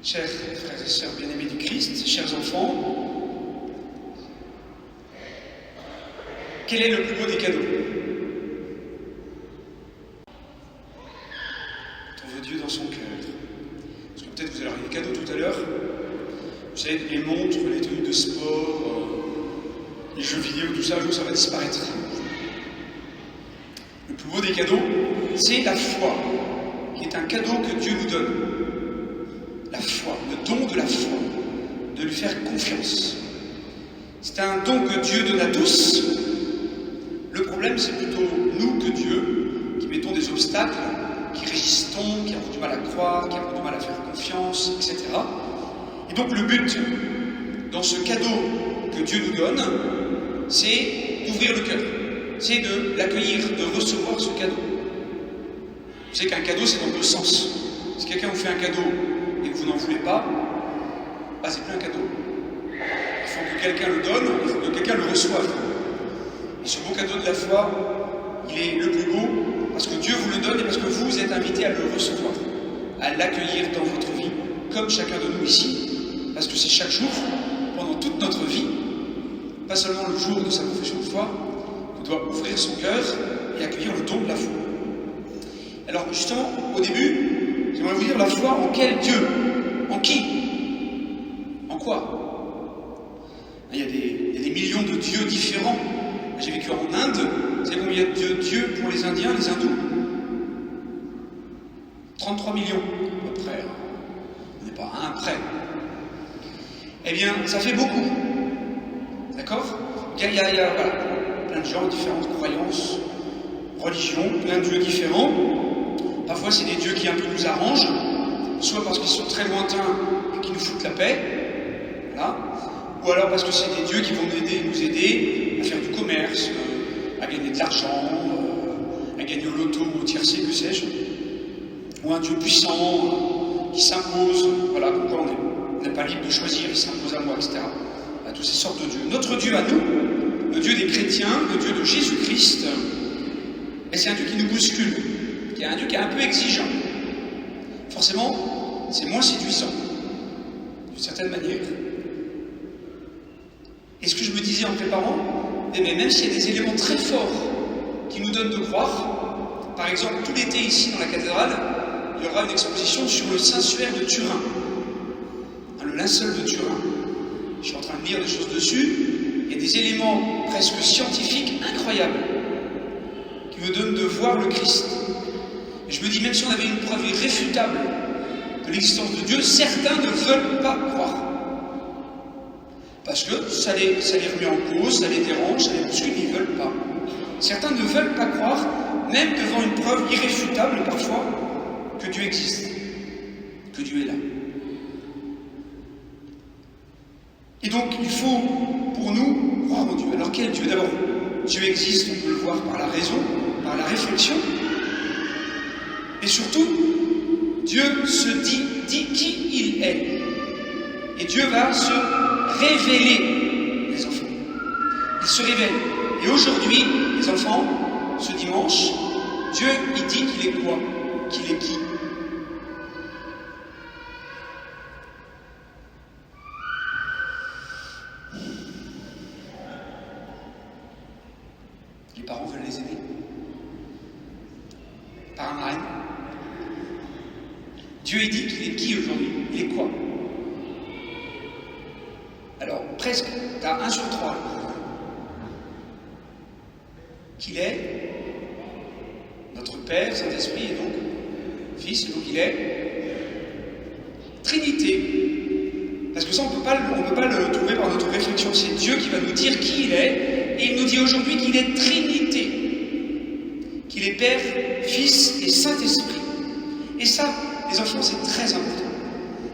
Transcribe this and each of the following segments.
Chers frères et sœurs bien-aimés du Christ, chers enfants, quel est le plus beau des cadeaux? Quand on veut Dieu dans son cœur. Parce que peut-être vous allez avoir des cadeaux tout à l'heure. Vous savez, les montres, les tenues de sport, les jeux vidéo, tout ça, ça va disparaître. Le plus beau des cadeaux, c'est la foi, qui est un cadeau que Dieu nous donne. La foi, le don de la foi, de lui faire confiance. C'est un don que Dieu donne à tous. Le problème, c'est plutôt nous que Dieu, qui mettons des obstacles, qui résistons, qui avons du mal à croire, qui avons du mal à faire confiance, etc. Et donc le but, dans ce cadeau que Dieu nous donne, c'est d'ouvrir le cœur, c'est de l'accueillir, de recevoir ce cadeau. Vous savez qu'un cadeau, c'est dans deux sens. Si quelqu'un vous fait un cadeau et que vous n'en voulez pas, bah c'est plus un cadeau. Il faut que quelqu'un le donne, il faut que quelqu'un le reçoive. Et ce beau cadeau de la foi, il est le plus beau parce que Dieu vous le donne et parce que vous êtes invités à le recevoir, à l'accueillir dans votre vie, comme chacun de nous ici. Parce que c'est chaque jour, pendant toute notre vie, pas seulement le jour de sa confession de foi, qu'on doit ouvrir son cœur et accueillir le don de la foi. Alors justement, au début, j'aimerais vous dire la foi en quel Dieu? En qui? En quoi? Il y a des millions de dieux différents. J'ai vécu en Inde. Vous savez combien il y a de dieux pour les Indiens, les hindous? 33 millions, à peu près. On n'est pas à un près. Eh bien, ça fait beaucoup. D'accord? Il y a voilà, plein de gens, différentes croyances, religions, plein de dieux différents. Parfois, c'est des dieux qui un peu nous arrangent, soit parce qu'ils sont très lointains et qui nous foutent la paix, voilà. Ou alors parce que c'est des dieux qui vont nous aider à faire du commerce, à gagner de l'argent, à gagner au loto ou au tiercé, que sais-je. Ou un dieu puissant qui s'impose, voilà, pourquoi on n'est pas libre de choisir, il s'impose à moi, etc. À toutes ces sortes de dieux. Notre Dieu à nous, le Dieu des chrétiens, le Dieu de Jésus-Christ, c'est un Dieu qui nous bouscule, qui est un Dieu qui est un peu exigeant. Forcément, c'est moins séduisant, d'une certaine manière. Et ce que je me disais en préparant, mais même s'il y a des éléments très forts qui nous donnent de croire, par exemple, tout l'été ici dans la cathédrale, il y aura une exposition sur le Saint-Suaire de Turin, le linceul de Turin. Je suis en train de lire des choses dessus, il y a des éléments presque scientifiques incroyables qui me donnent de voir le Christ. Et je me dis, même si on avait une preuve irréfutable de l'existence de Dieu, certains ne veulent pas croire. Parce que ça les remet en cause, ça les dérange, ça les bouscule, ils ne veulent pas. Certains ne veulent pas croire, même devant une preuve irréfutable parfois, que Dieu existe, que Dieu est là. Et donc, il faut, pour nous, croire en Dieu. Alors, quel Dieu? D'abord, Dieu existe, on peut le voir par la raison, par la réflexion. Et surtout, Dieu se dit qui il est. Et Dieu va se révéler, les enfants. Il se révèle. Et aujourd'hui, les enfants, ce dimanche, Dieu, il dit qu'il est quoi? Qu'il est qui? Les parents veulent les aider. Parrain. Dieu, il dit qu'il est qui aujourd'hui? Il est quoi? Alors, presque, tu as 1 sur 3. Qu'il est notre Père, Saint-Esprit, et donc Fils, et donc il est Trinité. Parce que ça, on ne peut pas le trouver par notre réflexion. C'est Dieu qui va nous dire qui il est, et il nous dit aujourd'hui qu'il est Trinité. Qu'il est Père, Fils et Saint-Esprit. Et ça, les enfants, c'est très important.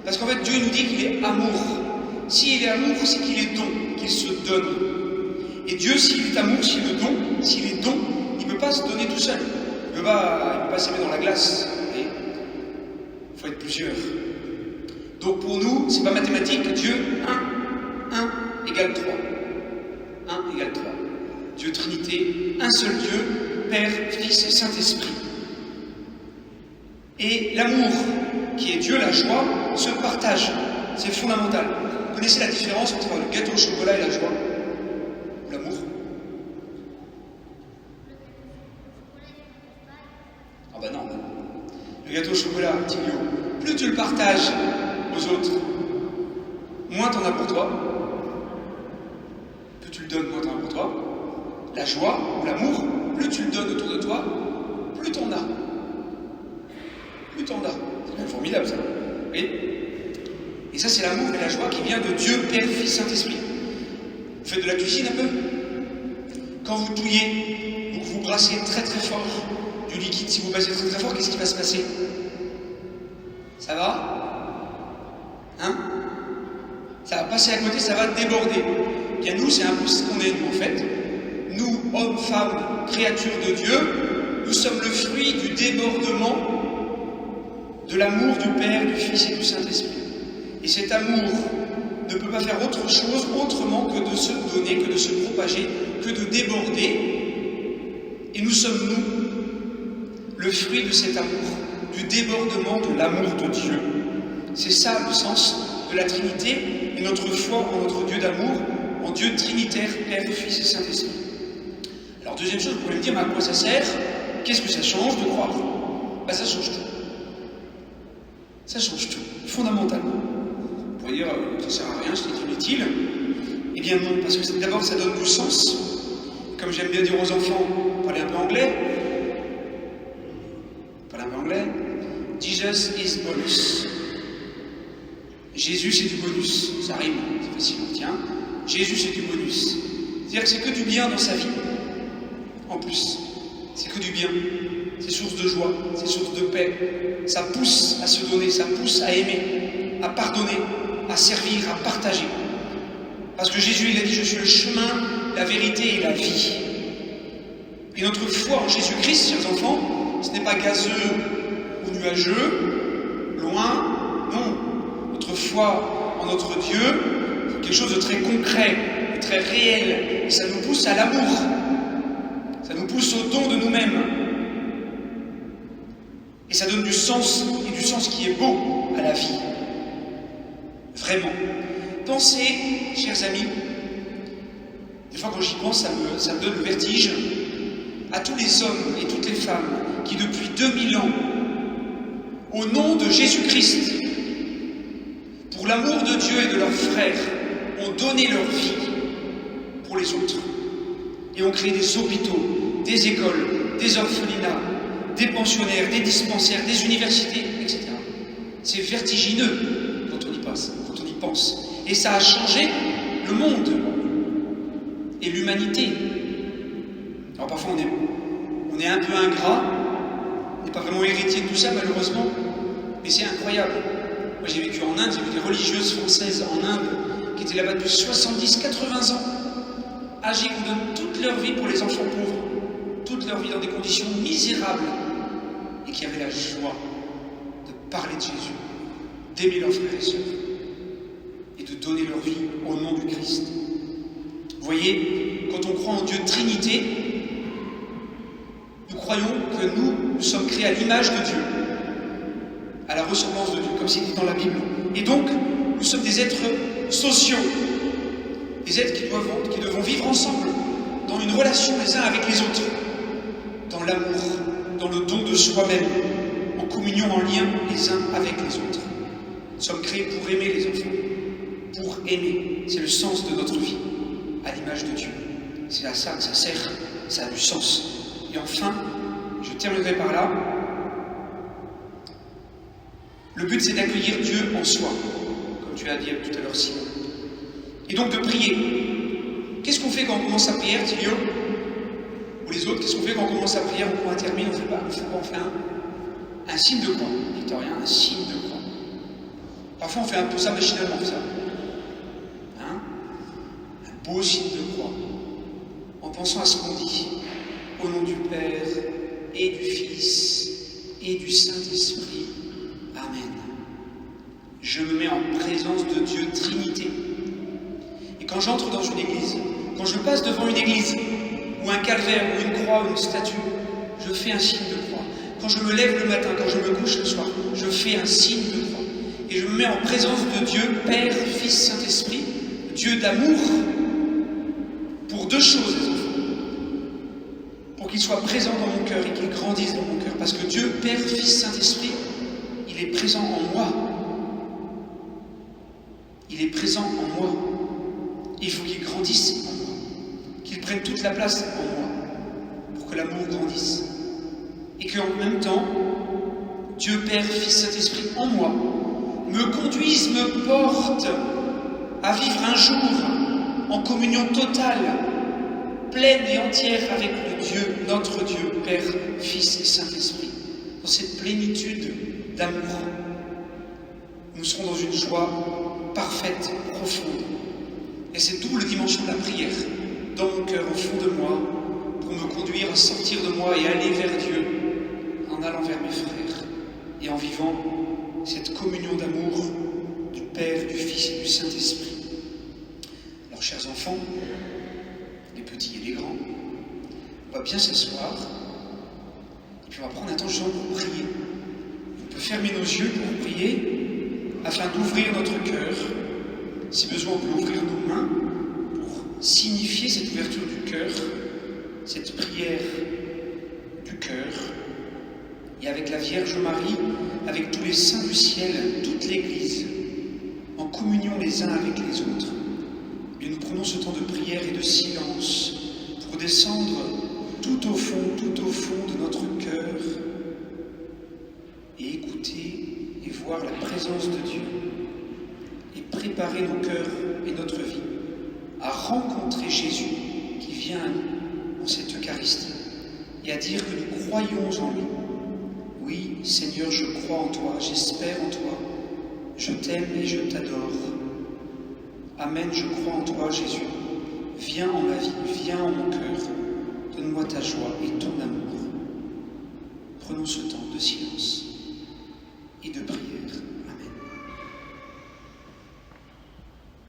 Parce qu'en fait, Dieu nous dit qu'il est amour. S'il est amour, c'est qu'il est don, qu'il se donne. Et Dieu, s'il est amour, s'il est don, il ne peut pas se donner tout seul. Il ne peut pas s'aimer dans la glace. Il faut être plusieurs. Donc pour nous, c'est pas mathématique. Dieu, 1 égale 3. 1 égale 3. Dieu Trinité, un seul Dieu, Père, Fils et Saint-Esprit. Et l'amour, qui est Dieu, la joie, se partage. C'est fondamental. Vous connaissez la différence entre le gâteau au chocolat et la joie? Ou l'amour? Ah bah non. Le gâteau au chocolat, Tilio, plus tu le partages aux autres, moins t'en as pour toi. Plus tu le donnes, moins t'en as pour toi. La joie ou l'amour, plus tu le donnes autour de toi, plus t'en as. Plus t'en as. C'est bien formidable ça. Vous voyez? Et ça, c'est l'amour et la joie qui vient de Dieu, Père, Fils, Saint-Esprit. Vous faites de la cuisine un peu? Quand vous touillez, ou que vous brassez très très fort du liquide, si vous brassez très très fort, qu'est-ce qui va se passer? Ça va? Hein? Ça va passer à côté, ça va déborder. Bien nous, c'est un peu ce qu'on est, nous, en fait. Nous, hommes, femmes, créatures de Dieu, nous sommes le fruit du débordement de l'amour du Père, du Fils et du Saint-Esprit. Et cet amour ne peut pas faire autre chose autrement que de se donner, que de se propager, que de déborder. Et nous sommes, nous, le fruit de cet amour, du débordement de l'amour de Dieu. C'est ça le sens de la Trinité et notre foi en notre Dieu d'amour, en Dieu trinitaire, Père, Fils et Saint-Esprit. Alors deuxième chose, vous pouvez me dire, mais à quoi ça sert? Qu'est-ce que ça change de croire? Ben, ça change tout. Ça change tout, fondamentalement. Vous pourriez dire, ça ne sert à rien, c'est inutile. Eh bien non, parce que d'abord ça donne du sens. Comme j'aime bien dire aux enfants, parlez un peu anglais. Parlez un peu anglais. Jesus is bonus. Jésus c'est du bonus. Ça rime, c'est facile, tiens. Jésus c'est du bonus. C'est-à-dire que c'est que du bien dans sa vie. En plus, c'est que du bien. C'est source de joie, c'est source de paix. Ça pousse à se donner, ça pousse à aimer, à pardonner, à servir, à partager. Parce que Jésus, il a dit, je suis le chemin, la vérité et la vie. Et notre foi en Jésus-Christ, chers enfants, ce n'est pas gazeux ou nuageux, loin, non. Notre foi en notre Dieu, c'est quelque chose de très concret, de très réel. Et ça nous pousse à l'amour. Ça nous pousse au don de nous-mêmes. Et ça donne du sens, et du sens qui est beau à la vie. Vraiment. Pensez, chers amis, des fois quand j'y pense, ça me donne le vertige, à tous les hommes et toutes les femmes qui depuis 2000 ans, au nom de Jésus-Christ, pour l'amour de Dieu et de leurs frères, ont donné leur vie pour les autres. Et ont créé des hôpitaux, des écoles, des orphelinats, des pensionnaires, des dispensaires, des universités, etc. C'est vertigineux quand on y pense. Et ça a changé le monde et l'humanité. Alors parfois on est un peu ingrat, on n'est pas vraiment héritier de tout ça malheureusement, mais c'est incroyable. Moi j'ai vécu en Inde, j'ai vu des religieuses françaises en Inde qui étaient là-bas depuis 70-80 ans, âgées, qui donnent toute leur vie pour les enfants pauvres, toute leur vie dans des conditions misérables, et qui avaient la joie de parler de Jésus, d'aimer leurs frères et sœurs, et de donner leur vie au nom du Christ. Vous voyez, quand on croit en Dieu Trinité, nous croyons que nous sommes créés à l'image de Dieu, à la ressemblance de Dieu, comme c'est dit dans la Bible. Et donc, nous sommes des êtres sociaux, des êtres qui devront vivre ensemble, dans une relation les uns avec les autres, dans l'amour, dans le don de soi-même, en communion, en lien les uns avec les autres. Nous sommes créés pour aimer les enfants, pour aimer. C'est le sens de notre vie, à l'image de Dieu. C'est à ça que ça sert, ça a du sens. Et enfin, je terminerai par là. Le but, c'est d'accueillir Dieu en soi, comme tu as dit tout à l'heure, Simon. Et donc de prier. Qu'est-ce qu'on fait quand on commence à prier, Tilio? Ou les autres, qu'est-ce qu'on fait quand on commence à prier? On termine, on fait quoi? On fait un signe de croix. Victorien, un signe de croix. Parfois, on fait un peu ça machinalement, ça. Hein? Un beau signe de croix. En pensant à ce qu'on dit. Au nom du Père, et du Fils, et du Saint-Esprit. Amen. Je me mets en présence de Dieu Trinité. Et quand j'entre dans une église, quand je passe devant une église, ou un calvaire, ou une croix, ou une statue, je fais un signe de croix. Quand je me lève le matin, quand je me couche le soir, je fais un signe de croix. Et je me mets en présence de Dieu, Père, Fils, Saint-Esprit, Dieu d'amour, pour deux choses, les enfants. Pour qu'il soit présent dans mon cœur et qu'il grandisse dans mon cœur. Parce que Dieu, Père, Fils, Saint-Esprit, il est présent en moi. Il est présent en moi. Et il faut qu'il grandisse en moi. Qu'il prenne toute la place en moi. Pour que l'amour grandisse. Et qu'en même temps, Dieu, Père, Fils, Saint-Esprit en moi, me conduise, me porte à vivre un jour en communion totale, pleine et entière avec le Dieu, notre Dieu, Père, Fils et Saint-Esprit. Dans cette plénitude d'amour, nous serons dans une joie parfaite, profonde. Et c'est double dimension de la prière, dans mon cœur, au fond de moi, pour me conduire à sortir de moi et aller vers Dieu, en allant vers mes frères, et en vivant cette communion d'amour du Père, du Fils et du Saint-Esprit. Alors, chers enfants, les petits et les grands, on va bien s'asseoir, et puis on va prendre un temps justement pour prier. On peut fermer nos yeux pour prier, afin d'ouvrir notre cœur. Si besoin, on peut ouvrir nos mains pour signifier cette ouverture du cœur, cette prière du cœur. Et avec la Vierge Marie, avec tous les saints du ciel, toute l'Église, en communion les uns avec les autres. Et nous prenons ce temps de prière et de silence pour descendre tout au fond de notre cœur et écouter et voir la présence de Dieu et préparer nos cœurs et notre vie à rencontrer Jésus qui vient à nous en cette Eucharistie et à dire que nous croyons en lui. Oui, Seigneur, je crois en toi, j'espère en toi, je t'aime et je t'adore. Amen, je crois en toi, Jésus. Viens en ma vie, viens en mon cœur. Donne-moi ta joie et ton amour. Prenons ce temps de silence et de prière.